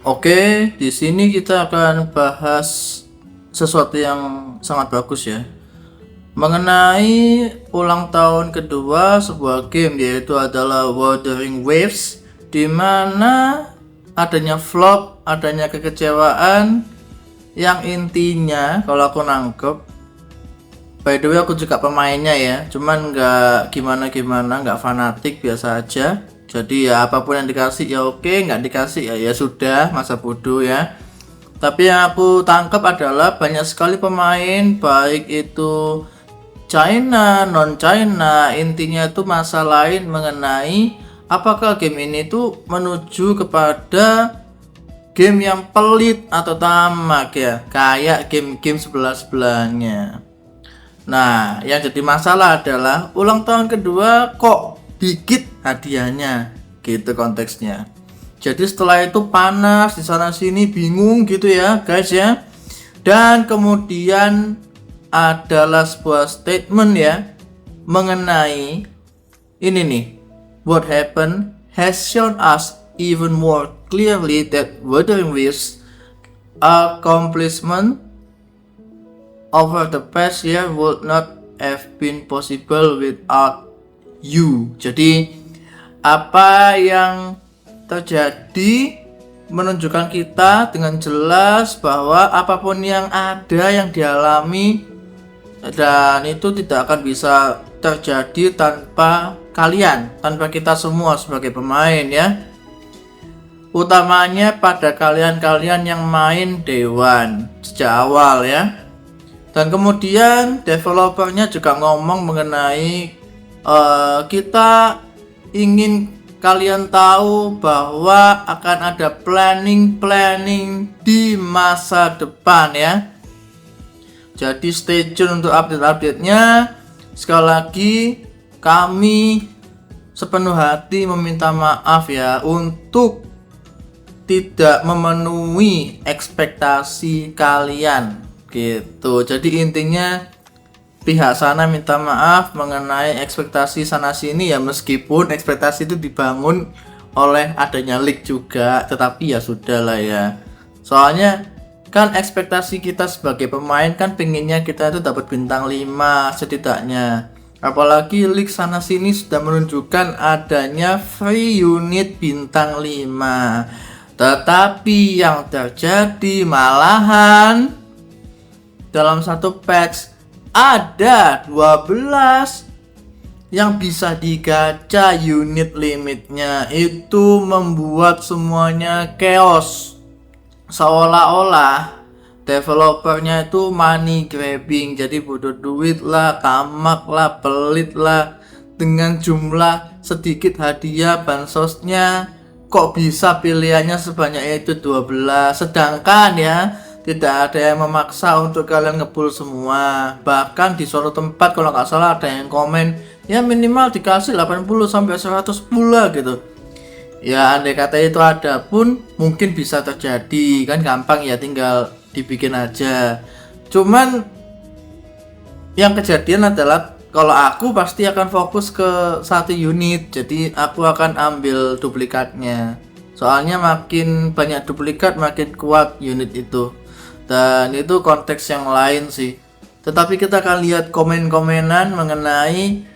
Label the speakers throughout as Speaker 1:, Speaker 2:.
Speaker 1: Oke, di sini kita akan bahas sesuatu yang sangat bagus ya. Mengenai ulang tahun kedua sebuah game, yaitu adalah Wuthering Waves, di mana adanya flop, adanya kekecewaan yang intinya kalau aku nangkep, by the way aku juga pemainnya ya, cuman nggak gimana-gimana, nggak fanatik, biasa aja. Jadi ya apapun yang dikasih ya oke, nggak dikasih ya sudah, masa bodoh ya. Tapi yang aku tangkap adalah banyak sekali pemain, baik itu China, non China, intinya itu masa lain mengenai apakah game ini tuh menuju kepada game yang pelit atau tamak ya, kayak game-game sebelah-sebelahnya. Nah, yang jadi masalah adalah ulang tahun kedua kok dikit hadiahnya, gitu konteksnya. Jadi setelah itu panas di sana sini, bingung gitu ya, guys ya. Dan kemudian adalah sebuah statement ya mengenai ini nih. What happened has shown us even more clearly that Wuthering Waves accomplishment over the past year would not have been possible without you. Jadi apa yang terjadi menunjukkan kita dengan jelas bahwa apapun yang ada yang dialami dan itu tidak akan bisa terjadi tanpa kalian, tanpa kita semua sebagai pemain ya. Utamanya pada kalian-kalian yang main Day One sejak awal ya. Dan kemudian developernya juga ngomong mengenai kita ingin kalian tahu bahwa akan ada planning di masa depan ya. Jadi stay tune untuk update-update-nya. Sekali lagi kami sepenuh hati meminta maaf ya untuk tidak memenuhi ekspektasi kalian gitu. Jadi intinya pihak sana minta maaf mengenai ekspektasi sana sini ya, meskipun ekspektasi itu dibangun oleh adanya leak juga, tetapi ya sudahlah ya. Soalnya kan ekspektasi kita sebagai pemain kan pengennya kita itu dapat bintang 5 setidaknya. Apalagi leak sana sini sudah menunjukkan adanya free unit bintang 5. Tetapi yang terjadi malahan dalam satu patch ada 12 yang bisa digacha unit limitnya. Itu membuat semuanya chaos. Seolah-olah developernya itu money grabbing, jadi bodoh duit lah, tamak lah, pelit lah. Dengan jumlah sedikit hadiah bansosnya, kok bisa pilihannya sebanyak itu 12, sedangkan ya tidak ada yang memaksa untuk kalian ngepull semua. Bahkan di suatu tempat kalau nggak salah ada yang komen ya minimal dikasih 80 sampai 100 pula gitu. Ya andai kata itu ada pun mungkin bisa terjadi, kan gampang ya, tinggal dibikin aja. Cuman yang kejadian adalah kalau aku pasti akan fokus ke satu unit, jadi aku akan ambil duplikatnya. Soalnya makin banyak duplikat makin kuat unit itu. Dan itu konteks yang lain sih. Tetapi kita akan lihat komen-komenan mengenai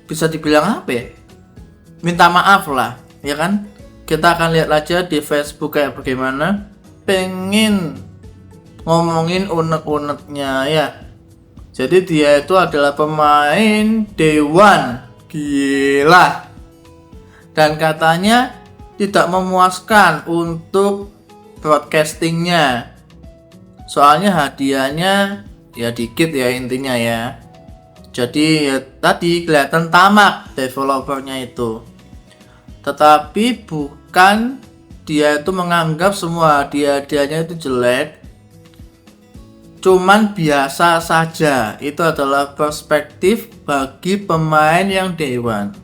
Speaker 1: bisa dibilang apa ya? Minta maaf lah, ya kan? Kita akan lihat aja di Facebook kayak bagaimana. Pengen ngomongin unek-uneknya ya. Jadi dia itu adalah pemain Day One, gila. Dan katanya tidak memuaskan untuk broadcastingnya. Soalnya hadiahnya ya dikit ya intinya ya. Jadi ya tadi kelihatan tamak developernya itu. Tetapi bukan dia itu menganggap semua hadiahnya itu jelek. Cuman biasa saja. Itu adalah perspektif bagi pemain yang Day One.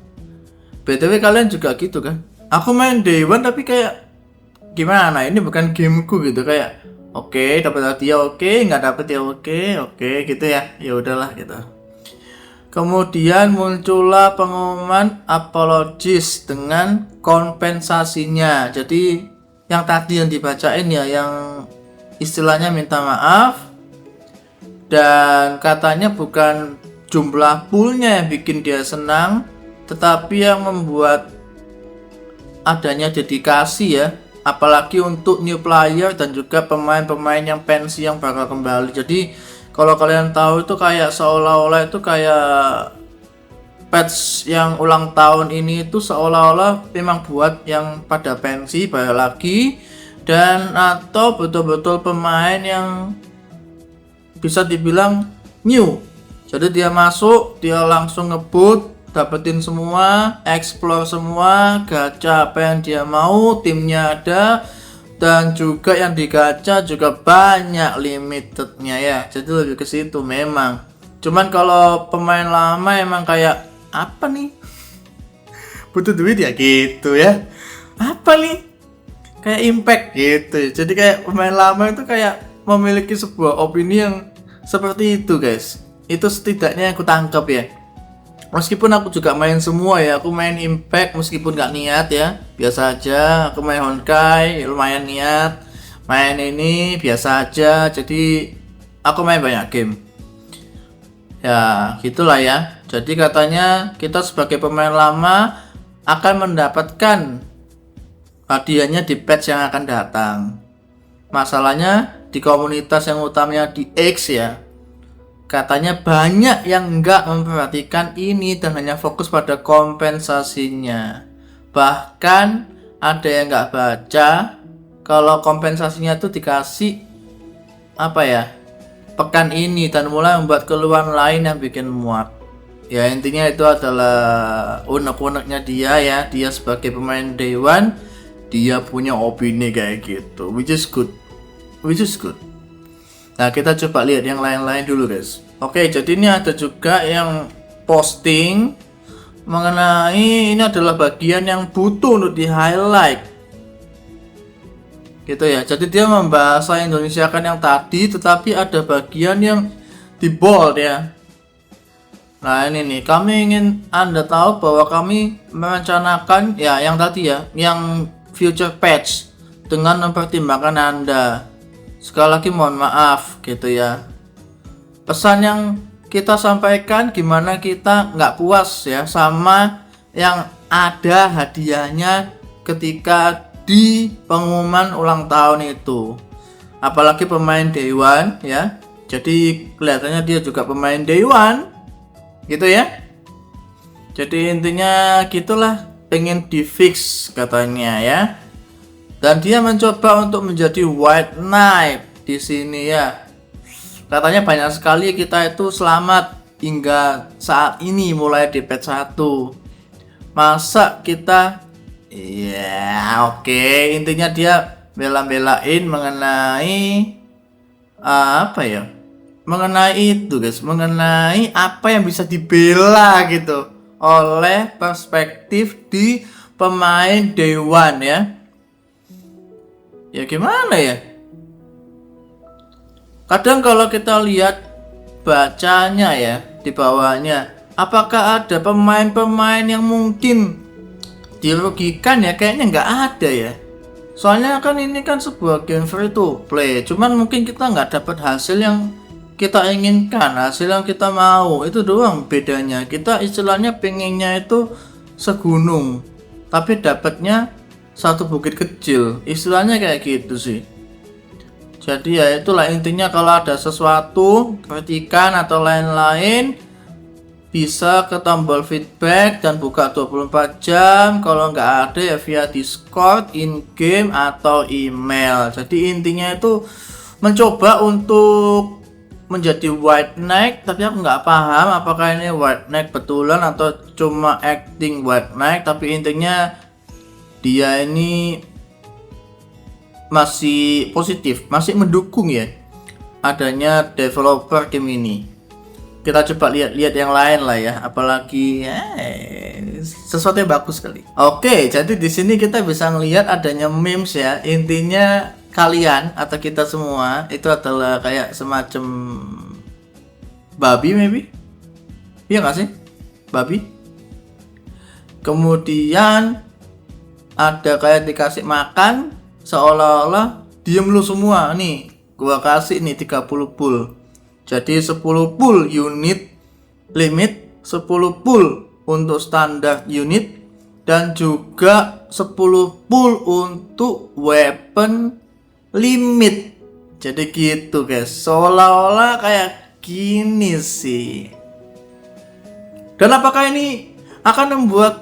Speaker 1: BTW kalian juga gitu kan? Aku main Day One tapi kayak gimana? Ini bukan gameku gitu, kayak oke, dapat hadiah oke, nggak dapat ya oke gitu ya. Ya udahlah gitu. Kemudian muncullah pengumuman apologies dengan kompensasinya. Jadi yang tadi yang dibacain ya, yang istilahnya minta maaf, dan katanya bukan jumlah poolnya yang bikin dia senang, tetapi yang membuat adanya dedikasi ya, apalagi untuk new player dan juga pemain-pemain yang pensi yang bakal kembali. Jadi kalau kalian tahu itu kayak seolah-olah itu kayak patch yang ulang tahun ini itu seolah-olah memang buat yang pada pensi balik lagi, dan atau betul-betul pemain yang bisa dibilang new. Jadi dia masuk, dia langsung ngebut, dapetin semua, explore semua, gacha apa yang dia mau, timnya ada, dan juga yang digacha juga banyak limitednya ya. Jadi lebih ke situ memang. Cuman kalau pemain lama emang kayak apa nih? Butuh duit ya gitu ya. Apa nih? Kayak impact gitu. Jadi kayak pemain lama itu kayak memiliki sebuah opini yang seperti itu guys. Itu setidaknya aku tangkap ya. Meskipun aku juga main semua ya, aku main Impact meskipun gak niat ya, biasa aja. Aku main Honkai lumayan niat, main ini biasa aja. Jadi aku main banyak game. Ya gitulah ya. Jadi katanya kita sebagai pemain lama akan mendapatkan hadiahnya di patch yang akan datang. Masalahnya di komunitas yang utamanya di X ya, katanya banyak yang nggak memperhatikan ini dan hanya fokus pada kompensasinya. Bahkan ada yang nggak baca kalau kompensasinya tuh dikasih apa ya, pekan ini, dan mulai membuat keluhan lain yang bikin muak. Ya intinya itu adalah unek-uneknya dia ya. Dia sebagai pemain Day One, dia punya opini kayak gitu, which is good. Nah kita coba lihat yang lain-lain dulu guys. Oke, jadi ini ada juga yang posting mengenai ini adalah bagian yang butuh untuk di highlight gitu ya. Jadi dia membahasa Indonesia kan yang tadi, tetapi ada bagian yang di bold ya. Nah ini nih, kami ingin Anda tahu bahwa kami merencanakan ya yang tadi ya, yang future patch dengan mempertimbangkan Anda. Sekali lagi mohon maaf gitu ya. Pesan yang kita sampaikan gimana kita nggak puas ya sama yang ada hadiahnya ketika di pengumuman ulang tahun itu. Apalagi pemain Day One ya. Jadi kelihatannya dia juga pemain Day One gitu ya. Jadi intinya gitulah, pengen di fix katanya ya. Dan dia mencoba untuk menjadi White Knight di sini ya. Katanya banyak sekali kita itu selamat hingga saat ini mulai di patch 1. Masa kita oke. Intinya dia bela-belain mengenai apa ya? Mengenai itu guys, mengenai apa yang bisa dibela gitu oleh perspektif di pemain Day One ya. Ya gimana ya? Kadang kalau kita lihat bacanya ya di bawahnya, apakah ada pemain-pemain yang mungkin dirugikan ya? Kayaknya nggak ada ya. Soalnya kan ini kan sebuah game free to play, cuman mungkin kita nggak dapat hasil yang kita inginkan, hasil yang kita mau. Itu doang bedanya. Kita istilahnya pengennya itu segunung, tapi dapatnya satu bukit kecil. Istilahnya kayak gitu sih. Jadi ya itulah intinya, kalau ada sesuatu, kritikan atau lain-lain, bisa ke tombol feedback dan buka 24 jam. Kalau nggak ada ya via Discord, in-game, atau email. Jadi intinya itu mencoba untuk menjadi White Knight, tapi aku nggak paham apakah ini White Knight betulan atau cuma acting White Knight. Tapi intinya dia ini masih positif, masih mendukung ya adanya developer game ini. Kita coba lihat yang lain lah ya, apalagi sesuatu yang bagus sekali. Oke, jadi di sini kita bisa ngelihat adanya memes ya. Intinya kalian atau kita semua itu adalah kayak semacam babi maybe. Iya nggak sih, babi? Kemudian ada kayak dikasih makan, seolah-olah diem lu semua. Nih gua kasih nih 30 pool, jadi 10 pool unit limit, 10 pool untuk standar unit, dan juga 10 pool untuk weapon limit. Jadi gitu guys, seolah-olah kayak gini sih. Dan apakah ini akan membuat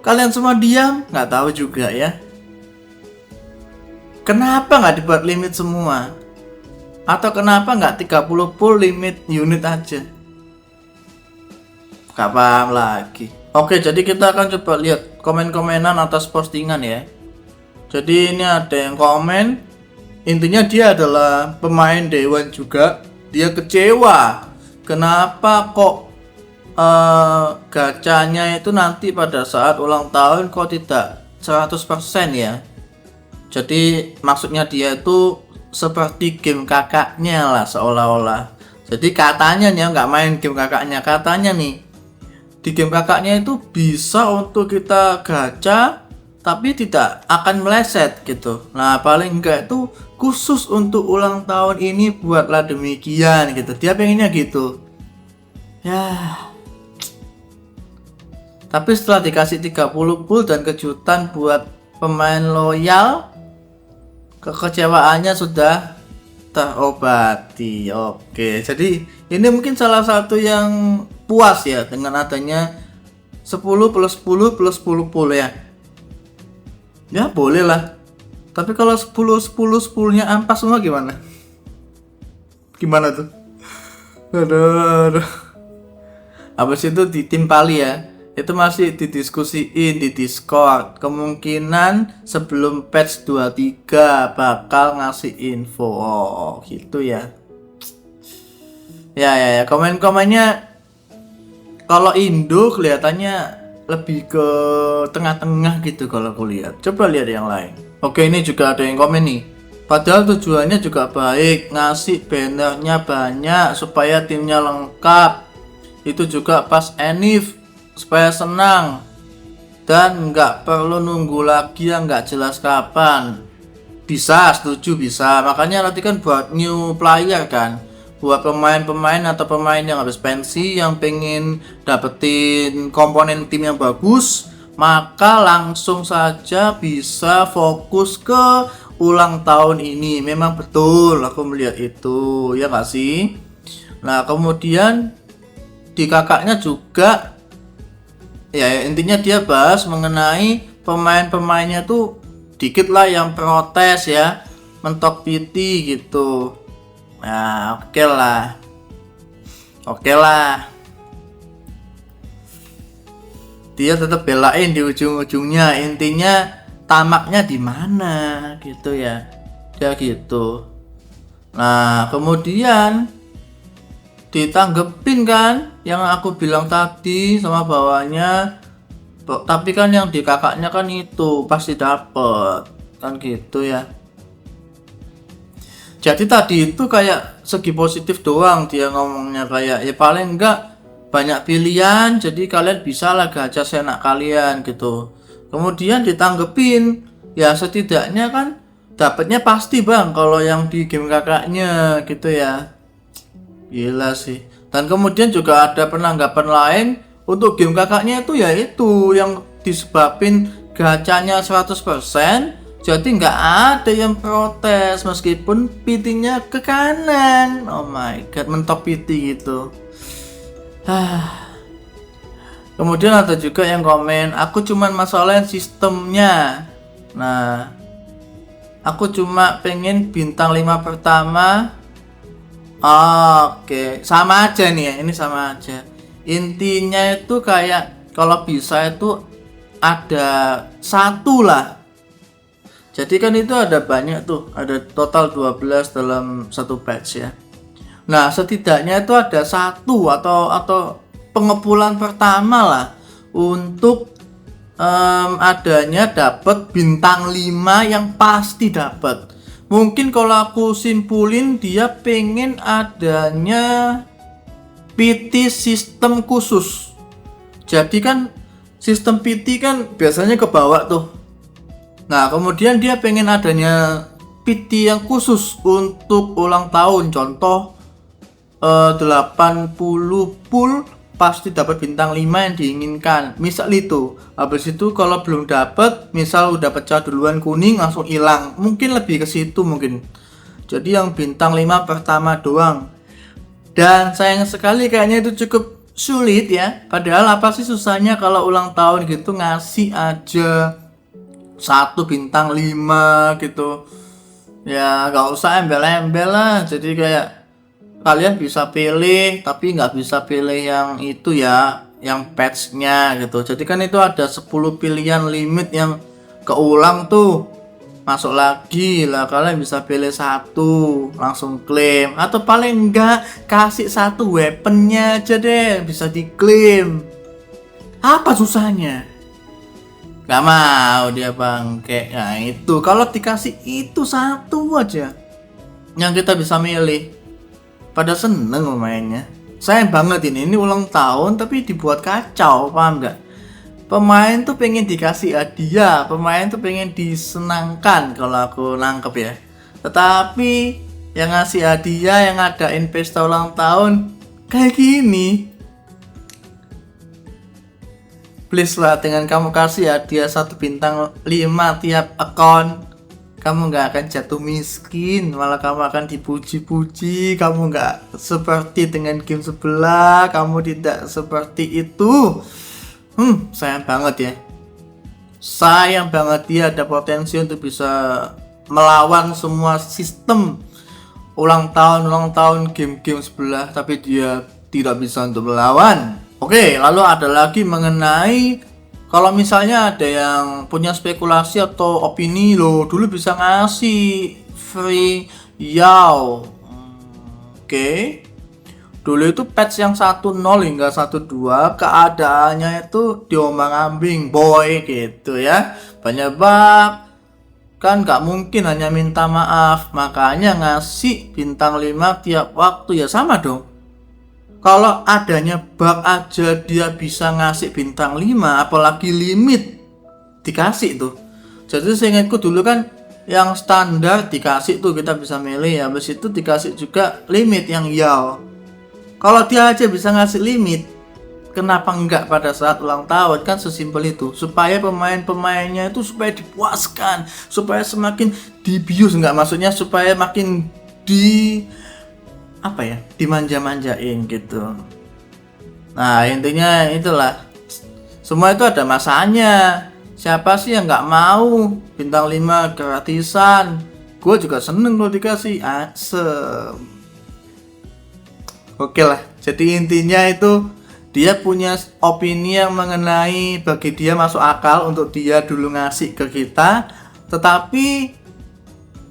Speaker 1: kalian semua diam? Nggak tahu juga ya. Kenapa nggak dibuat limit semua? Atau kenapa nggak 30 pool limit unit aja? Nggak paham lagi. Oke, jadi kita akan coba lihat komen-komenan atas postingan ya. Jadi ini ada yang komen, intinya dia adalah pemain Dewan juga. Dia kecewa kenapa kok gacanya itu nanti pada saat ulang tahun kok tidak 100% ya. Jadi maksudnya dia itu seperti game kakaknya lah seolah-olah. Jadi katanya nih, nggak main game kakaknya, katanya nih di game kakaknya itu bisa untuk kita gacha tapi tidak akan meleset gitu. Nah paling enggak itu khusus untuk ulang tahun ini buatlah demikian gitu. Dia pengennya gitu ya. Tapi setelah dikasih 30 pool dan kejutan buat pemain loyal, kekecewaannya sudah terobati. Oke, jadi ini mungkin salah satu yang puas ya dengan adanya 10 plus 10 plus 10 pool ya. Ya boleh lah. Tapi kalau 10 10 nya ampas semua gimana? Gimana tuh? Aduh. Habis itu ditimpali ya. Itu masih didiskusiin di Discord. Kemungkinan sebelum patch 23 bakal ngasih info. Oh, gitu ya. Ya. Komen-komennya kalau Indo kelihatannya lebih ke tengah-tengah gitu kalau aku lihat. Coba lihat yang lain. Oke, ini juga ada yang komen nih. Padahal tujuannya juga baik, ngasih bannernya banyak supaya timnya lengkap. Itu juga pas enif supaya senang dan nggak perlu nunggu lagi yang nggak jelas kapan. Bisa, setuju, bisa. Makanya nanti kan buat new player kan, buat pemain-pemain atau pemain yang habis pensi yang pengen dapetin komponen tim yang bagus, maka langsung saja bisa fokus ke ulang tahun ini. Memang betul, aku melihat itu, ya nggak sih? Nah kemudian di kakaknya juga ya, intinya dia bahas mengenai pemain-pemainnya tuh dikit lah yang protes ya, mentok PT gitu. Nah oke lah, dia tetap belain di ujung-ujungnya. Intinya tamaknya di mana gitu ya, dia gitu. Nah kemudian ditanggepin kan yang aku bilang tadi sama bawahnya, tapi kan yang di kakaknya kan itu pasti dapet kan gitu ya. Jadi tadi itu kayak segi positif doang dia ngomongnya, kayak ya paling enggak banyak pilihan jadi kalian bisa lah gacha senak kalian gitu. Kemudian ditanggepin ya setidaknya kan dapatnya pasti bang kalau yang di game kakaknya gitu ya. Gila sih. Dan kemudian juga ada penanggapan lain untuk game kakaknya itu, yaitu yang disebabin gacanya 100%, jadi nggak ada yang protes meskipun PT-nya ke kanan. Oh my god, mentok PT gitu. Kemudian ada juga yang komen, aku cuman masalahin sistemnya. Nah aku cuma pengen bintang 5 pertama. Oke, sama aja nih ya, ini sama aja. Intinya itu kayak kalau bisa itu ada satu lah. Jadi kan itu ada banyak tuh, ada total 12 dalam satu batch ya. Nah setidaknya itu ada satu atau pengepulان pertama lah untuk adanya dapat bintang 5 yang pasti dapat. Mungkin kalau aku simpulin dia pengen adanya PT sistem khusus. Jadi kan sistem PT kan biasanya ke bawah tuh. Nah, kemudian dia pengen adanya PT yang khusus untuk ulang tahun. Contoh 80 full pasti dapat bintang 5 yang diinginkan. Misal itu. Habis itu kalau belum dapat, misal udah pecah duluan kuning langsung hilang. Mungkin lebih ke situ mungkin. Jadi yang bintang 5 pertama doang. Dan sayang sekali kayaknya itu cukup sulit ya. Padahal apa sih susahnya kalau ulang tahun gitu ngasih aja 1 bintang 5 gitu. Ya gak usah embel-embel lah. Jadi kayak kalian bisa pilih tapi nggak bisa pilih yang itu ya, yang patch-nya gitu. Jadi kan itu ada 10 pilihan limit yang keulang tuh. Masuk lagi lah, kalian bisa pilih 1 langsung klaim, atau paling enggak kasih 1 weaponnya aja deh bisa diklaim. Apa susahnya? Gak mau dia bangke. Nah itu kalau dikasih itu 1 aja yang kita bisa milih, pada seneng mainnya. Sayang banget ini ulang tahun tapi dibuat kacau, paham gak? Pemain tuh pengen dikasih hadiah, pemain tuh pengen disenangkan kalau aku nangkep ya. Tetapi yang ngasih hadiah, yang ngadain pesta ulang tahun kayak gini. Please lah, dengan kamu kasih hadiah 1 bintang 5 tiap account, kamu gak akan jatuh miskin, malah kamu akan dipuji-puji. Kamu gak seperti dengan game sebelah, kamu tidak seperti itu. Sayang banget ya. Sayang banget, dia ada potensi untuk bisa melawan semua sistem ulang tahun game-game sebelah, tapi dia tidak bisa untuk melawan. Oke, lalu ada lagi mengenai kalau misalnya ada yang punya spekulasi atau opini, lo dulu bisa ngasih free Yao. Oke. Dulu itu patch yang 1.0 hingga 1.2 keadaannya itu diombang-ambing boy gitu ya. Banyak bug, kan gak mungkin hanya minta maaf, makanya ngasih bintang 5 tiap waktu ya sama dong. Kalau adanya bug aja dia bisa ngasih bintang 5, apalagi limit dikasih tuh. Jadi seingatku dulu kan yang standar dikasih tuh kita bisa milih ya, habis itu dikasih juga limit yang Yao. Kalau dia aja bisa ngasih limit, kenapa enggak pada saat ulang tahun? Kan sesimpel itu, supaya pemain-pemainnya itu supaya dipuaskan, supaya semakin dibius, enggak, maksudnya supaya makin dimanja-manjain gitu. Nah intinya itulah, semua itu ada masanya. Siapa sih yang nggak mau bintang 5 gratisan? Gue juga seneng kalau dikasih, asem. Oke lah, jadi intinya itu dia punya opini yang mengenai bagi dia masuk akal untuk dia dulu ngasih ke kita. Tetapi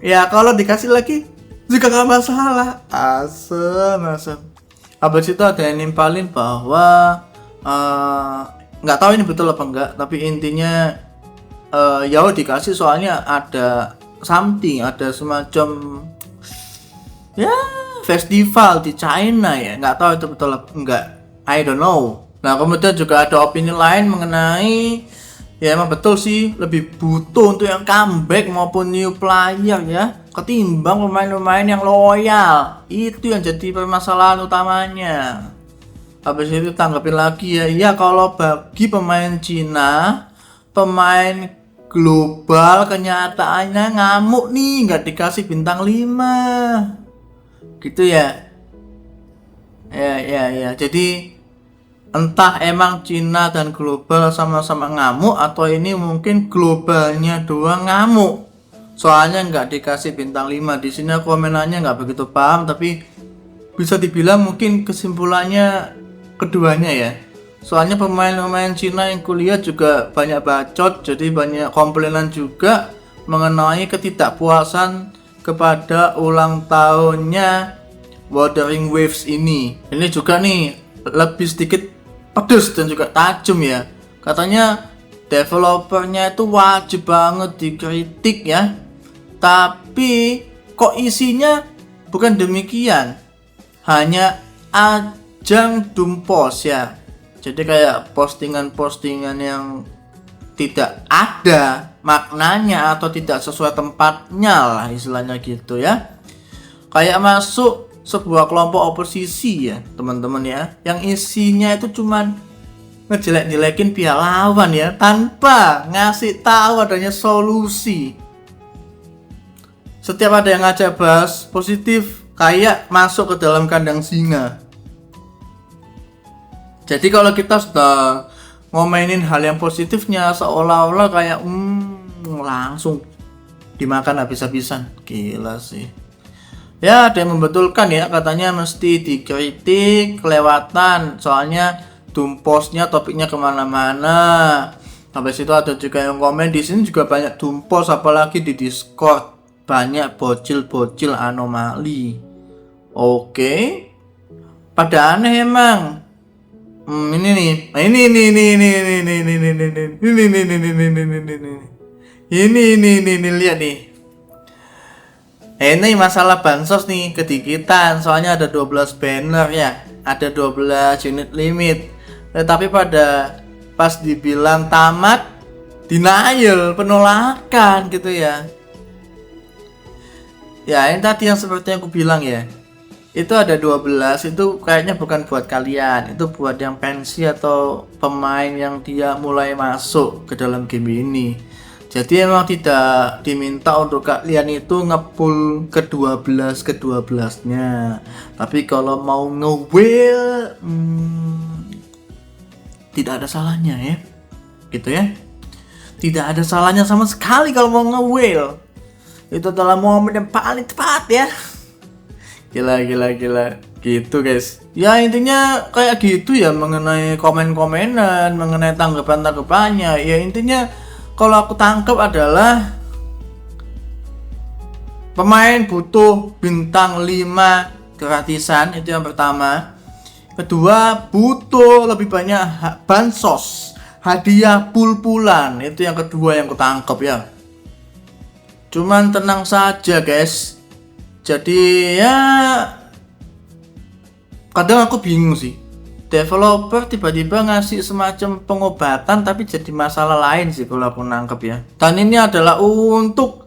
Speaker 1: ya kalau dikasih lagi juga gak masalah. Asem. Habis itu ada yang nimpalin bahwa nggak tahu ini betul apa enggak, tapi intinya Yao dikasih soalnya ada something, ada semacam ya festival di China ya, nggak tahu itu betul apa enggak, I don't know. Nah kemudian juga ada opini lain mengenai ya emang betul sih lebih butuh untuk yang comeback maupun new player ya ketimbang pemain-pemain yang loyal. Itu yang jadi permasalahan utamanya. Habis itu tanggapin lagi ya kalau bagi pemain Cina, pemain global kenyataannya ngamuk nih nggak dikasih bintang 5 gitu ya. Ya jadi entah emang Cina dan global sama-sama ngamuk, atau ini mungkin globalnya doang ngamuk soalnya nggak dikasih bintang 5. Di sini komenannya nggak begitu paham, tapi bisa dibilang mungkin kesimpulannya keduanya ya. Soalnya pemain-pemain Cina yang kuliah juga banyak bacot, jadi banyak komplainan juga mengenai ketidakpuasan kepada ulang tahunnya Wuthering Waves ini. Ini juga nih lebih sedikit pedes dan juga tajam ya. Katanya developernya itu wajib banget dikritik ya. Tapi kok isinya bukan demikian. Hanya junk doom post ya. Jadi kayak postingan-postingan yang tidak ada maknanya atau tidak sesuai tempatnya lah istilahnya gitu ya. Kayak masuk sebuah kelompok oposisi ya teman-teman ya, yang isinya itu cuman ngejelek-jelekin pihak lawan ya, tanpa ngasih tahu adanya solusi. Setiap ada yang ngajak bahas positif, kayak masuk ke dalam kandang singa. Jadi kalau kita sudah ngomainin hal yang positifnya, seolah-olah kayak langsung dimakan habis-habisan. Gila sih. Ya, ada yang membetulkan ya, katanya mesti dikritik kelewatan, soalnya dumpostnya topiknya kemana-mana. Habis itu ada juga yang komen, di sini juga banyak dumpos, apalagi di Discord banyak bocil-bocil anomali. Oke, pada aneh emang. Ini lihat nih. Ini masalah bansos nih, kedikitan, soalnya ada 12 banner ya, ada 12 unit limit. Tetapi pas dibilang tamat, denial, penolakan gitu ya. Ya, ini tadi yang seperti yang aku bilang ya. Itu ada 12, itu kayaknya bukan buat kalian, itu buat yang pensi atau pemain yang dia mulai masuk ke dalam game ini. Jadi emang tidak diminta untuk kalian itu ngepull ke 12-nya. Tapi kalau mau nge-whale, tidak ada salahnya ya. Gitu ya. Tidak ada salahnya sama sekali kalau mau nge-whale. Itu adalah momen yang paling tepat ya. Gila gitu guys. Ya intinya kayak gitu ya, mengenai komen-komenan, mengenai tanggapan-tanggapannya. Ya intinya kalau aku tangkap adalah pemain butuh bintang 5 gratisan, itu yang pertama. Kedua, butuh lebih banyak bansos, hadiah pul-pulan, itu yang kedua yang aku tangkap ya. Cuman tenang saja guys. Jadi ya kadang aku bingung sih, developer tiba-tiba ngasih semacam pengobatan tapi jadi masalah lain sih kalau aku nangkep ya. Dan ini adalah untuk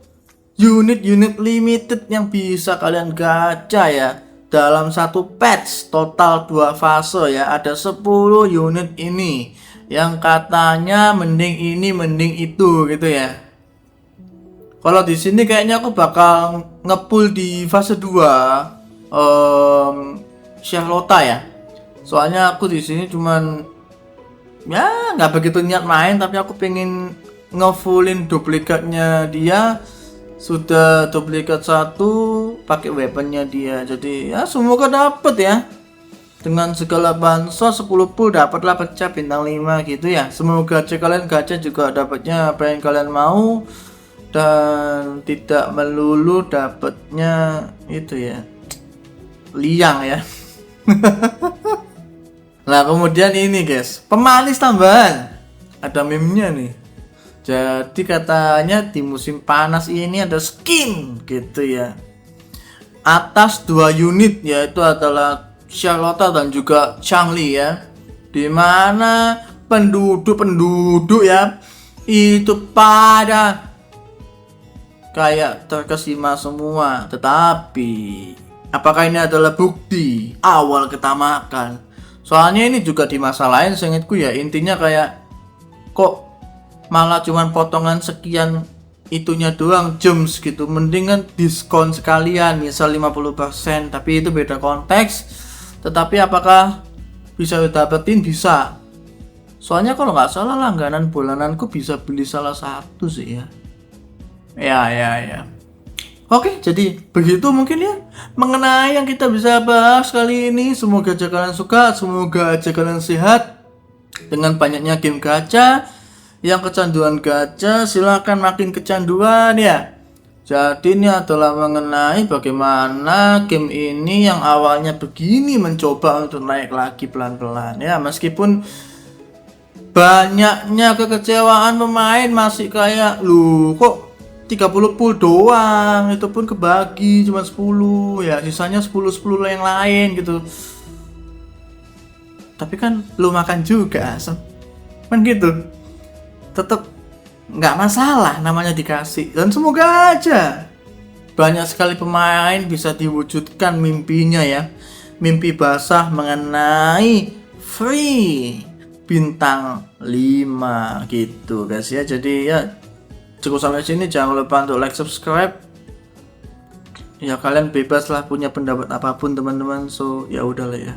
Speaker 1: unit-unit limited yang bisa kalian gacha ya, dalam satu patch total 2 fase ya. Ada 10 unit ini yang katanya mending ini mending itu gitu ya. Kalau di sini kayaknya aku bakal ngepull di fase 2 Charlotte ya. Soalnya aku di sini cuman ya nggak begitu niat main, tapi aku pengen ngefullin duplikatnya dia. Sudah duplikat 1 pakai weaponnya dia. Jadi ya semoga dapet ya. Dengan segala bansos 10 pull dapatlah pecah bintang 5 gitu ya. Semoga kalian gacha juga dapatnya apa yang kalian mau. Dan tidak melulu dapatnya itu ya liang ya. Nah kemudian ini guys, pemanis tambahan, ada meme-nya nih. Jadi katanya di musim panas ini ada skin gitu ya, atas 2 unit, yaitu adalah Charlotte dan juga Changli ya, dimana penduduk ya itu pada kayak terkesima semua. Tetapi apakah ini adalah bukti awal ketamakan? Soalnya ini juga di masa lain seingatku ya, intinya kayak kok malah cuman potongan sekian itunya doang, gems gitu. Mendingan diskon sekalian, misal 50%, tapi itu beda konteks. Tetapi apakah bisa dapetin? Bisa. Soalnya kalau nggak salah langganan bulananku bisa beli salah satu sih ya. Ya. Oke, jadi begitu mungkin ya mengenai yang kita bisa bahas kali ini. Semoga aja kalian suka, semoga aja kalian sehat. Dengan banyaknya game gacha, yang kecanduan gacha silahkan makin kecanduan ya. Jadi ini adalah mengenai bagaimana game ini yang awalnya begini mencoba untuk naik lagi pelan-pelan ya. Meskipun banyaknya kekecewaan pemain, masih kayak lu kok 30 pull doang, itu pun kebagi cuma 10 ya, sisanya 10 yang lain gitu. tapi kan lu makan juga Asem, kan gitu. Tetap nggak masalah namanya dikasih, dan semoga aja banyak sekali pemain bisa diwujudkan mimpinya ya, mimpi basah mengenai free bintang 5 gitu guys ya. Jadi ya cukup sampai sini, jangan lupa untuk like, subscribe ya. Kalian bebas lah punya pendapat apapun teman-teman, so ya udahlah ya.